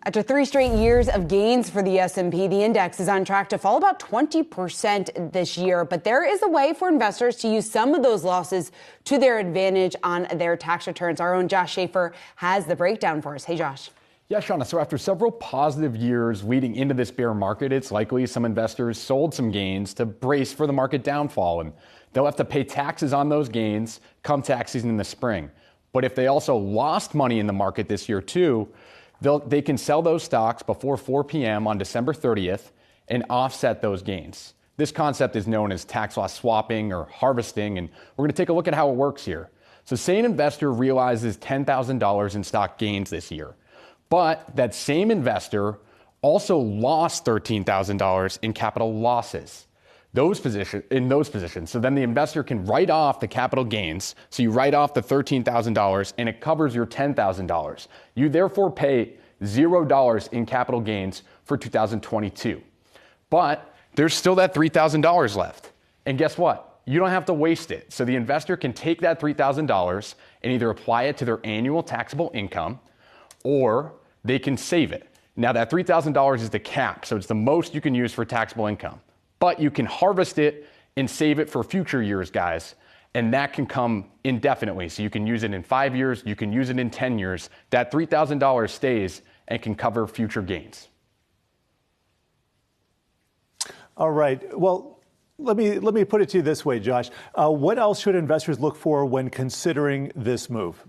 After 3 straight years of gains for the S&P, the index is on track to fall about 20% this year. But there is a way for investors to use some of those losses to their advantage on their tax returns. Our own Josh Schafer has the breakdown for us. Hey, Josh. Yeah, Shauna, so after several positive years leading into this bear market, it's likely some investors sold some gains to brace for the market downfall, and they'll have to pay taxes on those gains come tax season in the spring. But if they also lost money in the market this year too, they can sell those stocks before 4 p.m. on December 30th and offset those gains. This concept is known as tax loss swapping or harvesting, and we're going to take a look at how it works here. So say an investor realizes $10,000 in stock gains this year, but that same investor also lost $13,000 in capital losses. In those positions. So then the investor can write off the capital gains. So you write off the $13,000 and it covers your $10,000. You therefore pay $0 in capital gains for 2022. But there's still that $3,000 left. And guess what? You don't have to waste it. So the investor can take that $3,000 and either apply it to their annual taxable income or they can save it. Now that $3,000 is the cap. So it's the most you can use for taxable income. But you can harvest it and save it for future years, guys. And that can come indefinitely. So you can use it in 5 years, you can use it in 10 years. That $3,000 stays and can cover future gains. All right. Well, let me put it to you this way, Josh. What else should investors look for when considering this move?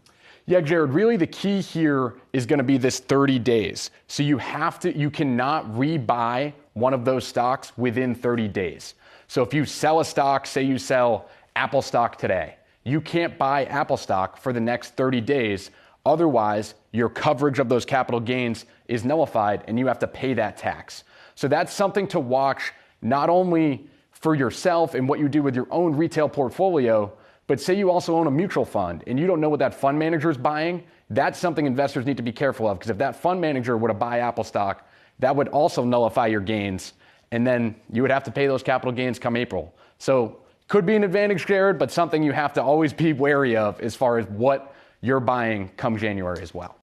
Yeah, Jared, really the key here is going to be this 30 days. So you cannot rebuy one of those stocks within 30 days. So if you sell a stock, say you sell Apple stock today, you can't buy Apple stock for the next 30 days. Otherwise, your coverage of those capital gains is nullified and you have to pay that tax. So that's something to watch not only for yourself and what you do with your own retail portfolio, but say you also own a mutual fund and you don't know what that fund manager is buying, that's something investors need to be careful of, because if that fund manager were to buy Apple stock, that would also nullify your gains, and then you would have to pay those capital gains come April. So could be an advantage, Jared, but something you have to always be wary of as far as what you're buying come January as well.